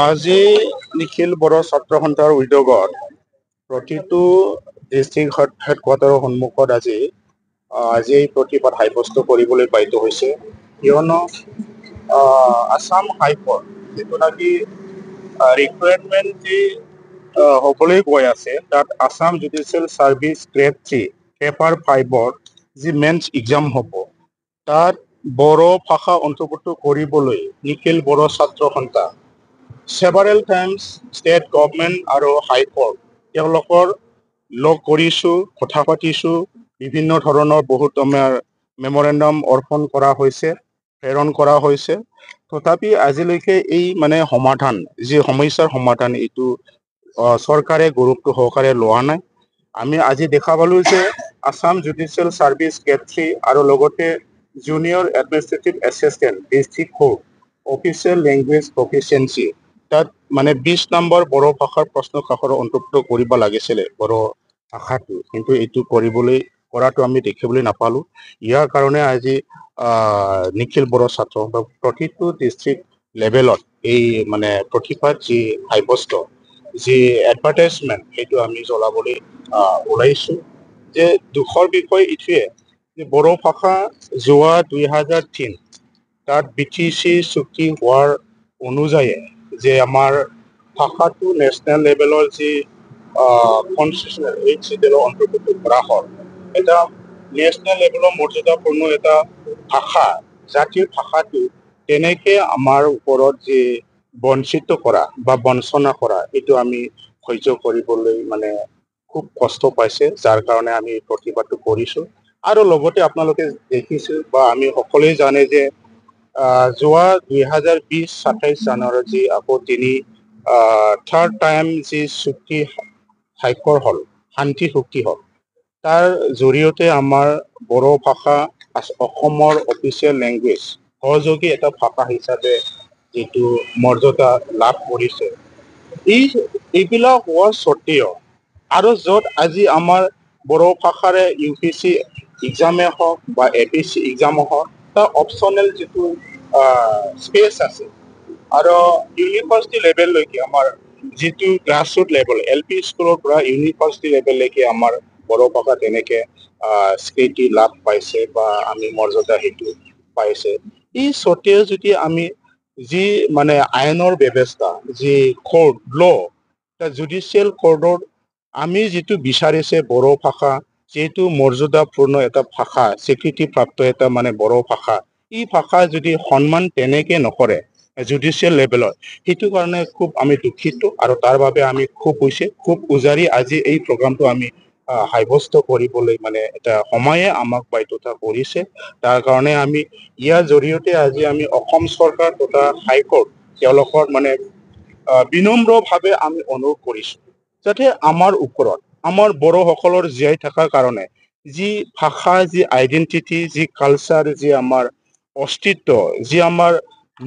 আজি নিখিল বড়ো ছাত্ৰ সন্থাৰ উদ্যোগত প্ৰতিটো ডিষ্ট্ৰিক্ট হেডকোৱাৰ্টাৰৰ সন্মুখত আজি এই প্ৰতিবাদ সাব্যস্ত কৰিবলৈ বাধ্য হৈছে কিয়নো আছাম হাইকোৰ্ট যিটো নেকি ৰিকুৱাৰমেণ্ট যি হ'বলৈ গৈ আছে তাত Assam judicial service grade 3 paper 5ৰ যি মেইনছ এক্সাম হ'ব তাত বড়ো ভাষা অন্তৰ্ভুক্ত কৰিবলৈ নিখিল বড়ো ছাত্ৰ সন্থা several times state government আৰু হাই কোৰ্ট তেওঁলোকৰ লগ কৰিছোঁ, কথা পাতিছোঁ, বিভিন্ন ধৰণৰ বহুত আমাৰ মেমৰেণ্ডাম অৰ্পণ কৰা হৈছে, প্ৰেৰণ কৰা হৈছে। তথাপি আজিলৈকে এই মানে সমাধান যি সমস্যাৰ সমাধান এইটো চৰকাৰে গুৰুত্ব সহকাৰে লোৱা নাই। আমি আজি দেখা পালোঁ যে আছাম জুডিচিয়েল ছাৰ্ভিচ গ্ৰেড 3 আৰু লগতে junior administrative assistant district court official language proficiency তাত মানে 20 নম্বৰ বড়ো ভাষাৰ প্ৰশ্ন কাকত অন্তৰ্ভুক্ত কৰিব লাগিছিলে বড়ো ভাষাটো, কিন্তু এইটো কৰাটো আমি দেখিবলৈ নাপালোঁ। ইয়াৰ কাৰণে আজি নিখিল বড়ো ছাত্ৰ প্ৰতিটো ডিষ্ট্ৰিক্ট লেভেলত এই মানে প্ৰতিবাদ যি সাব্যস্ত যি এডভাৰটাইজমেণ্ট সেইটো আমি জ্বলাবলৈ ওলাইছোঁ। যে দুখৰ বিষয় এইটোৱে যে বড়ো ভাষা যোৱা 2003 তাত BTC চুক্তি হোৱাৰ অনুযায়ী যে আমাৰ ভাষাটো নেশ্যনেল লেভেলৰ যি কনষ্টিটিউচনেল এইট চিডিউলৰ অন্তৰ্ভুক্ত কৰা হ'ল এটা নেশ্যনেল লেভেলৰ মৰ্যাদাপূৰ্ণ এটা ভাষা জাতিৰ ভাষাটো তেনেকে আমাৰ ওপৰত যি বঞ্চিত কৰা বা বঞ্চনা কৰা এইটো আমি সহ্য কৰিবলৈ মানে খুব কষ্ট পাইছে, যাৰ কাৰণে আমি প্ৰতিবাদটো কৰিছোঁ। আৰু লগতে আপোনালোকে দেখিছে বা আমি সকলোৱে জানে যে যোৱা 2020 27 জানুৱাৰীত যি আকৌ থাৰ্ড টাইম যি চুক্তি স্বাক্ষৰ হ'ল, শান্তি চুক্তি হ'ল, তাৰ জৰিয়তে আমাৰ বড়ো ভাষা অসমৰ অফিচিয়েল লেংগুৱেজ সহযোগী এটা ভাষা হিচাপে যিটো মৰ্যাদা লাভ কৰিছে। এইবিলাক হোৱাৰ স্বত্তেও আৰু য'ত আজি আমাৰ বড়ো ভাষাৰে UPC এক্সামে হওক বা APC এক্সামে হওক তাৰ অপশ্যনেল যিটো স্পেচ আছে আৰু ইউনিভাৰ্চিটি লেভেললৈকে আমাৰ যিটো গ্ৰাছৰুট লেভেল LP স্কুলৰ পৰা ইউনিভাৰ্চিটি লেভেললৈকে আমাৰ বড়ো ভাষা তেনেকে স্বীকৃতি লাভ পাইছে বা আমি মৰ্যাদা সেইটো পাইছে। এই স্বত্তেও যদি আমি যি মানে আইনৰ ব্যৱস্থা যি কোৰ্ট জুডিচিয়েল কোৰ্টৰ আমি যিটো বিচাৰিছে বড়ো ভাষা যিহেতু মৰ্যাদাপূৰ্ণ এটা ভাষা স্বীকৃতিপ্ৰাপ্ত এটা মানে বড়ো ভাষা, এই ভাষা যদি সন্মান তেনেকে নকৰে জুডিচিয়েল লেভেলত, সেইটো কাৰণে খুব আমি দুখিত আৰু তাৰ বাবে আমি খুব উজাৰি আজি এই প্ৰগ্ৰামটো আমি সাব্যস্ত কৰিবলৈ মানে এটা সময়ে আমাক বাধ্যতা কৰিছে। তাৰ কাৰণে আমি ইয়াৰ জৰিয়তে আজি আমি অসম চৰকাৰ তথা হাইকোৰ্ট তেওঁলোকৰ মানে বিনম্ৰভাৱে আমি অনুৰোধ কৰিছোঁ যাতে আমাৰ ওপৰত আমাৰ বড়োসকলৰ জীয়াই থকাৰ কাৰণে যি ভাষা, যি আইডেণ্টিটি, যি কালচাৰ, যি আমাৰ অস্তিত্ব, যি আমাৰ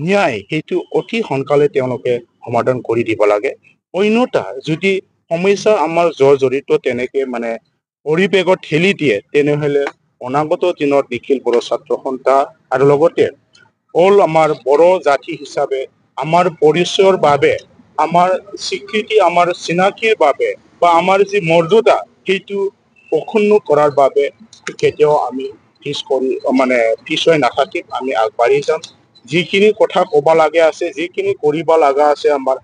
ন্যায় সেইটো অতি সোনকালে তেওঁলোকে সমাধান কৰি দিব লাগে। অন্যথা যদি সমস্যা আমাৰ জড়িত তেনেকে মানে পৰিৱেশত ঠেলি দিয়ে তেনেহ'লে অনাগত দিনত নিখিল বড়ো ছাত্ৰ সন্থা আৰু লগতে আমাৰ বড়ো জাতি হিচাপে আমাৰ পৰিচয়ৰ বাবে আমাৰ স্বীকৃতি আমাৰ চিনাকিৰ বাবে বা আমাৰ যি মৰ্যাদা সেইটো অক্ষুণ্ণ কৰাৰ বাবে কেতিয়াও আমি পিছুৱাই নাথাকিম, আমি আগবাঢ়ি যাম। যিখিনি কথা ক'ব লগা আছে, যিখিনি কৰিব লগা আছে আমাৰ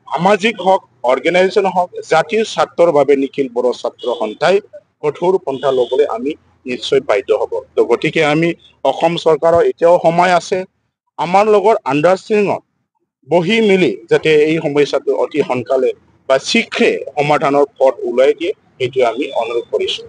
সামাজিক হওক, অৰ্গেনাইজেশ্যন হওক, জাতিৰ স্বাৰ্থৰ বাবে নিখিল বড়ো ছাত্ৰ সন্থাই কঠোৰ পন্থা ল'বলৈ আমি নিশ্চয় বাধ্য হ'ব। তো গতিকে আমি অসম চৰকাৰৰ এতিয়াও সময় আছে আমাৰ লগত আণ্ডাৰষ্টেণ্ডিঙত বহি মেলি যাতে এই সমস্যাটো অতি সোনকালে বা শীঘ্ৰে সমাধানৰ পথ ওলাই দিয়ে সেইটো আমি অনুৰোধ কৰিছোঁ।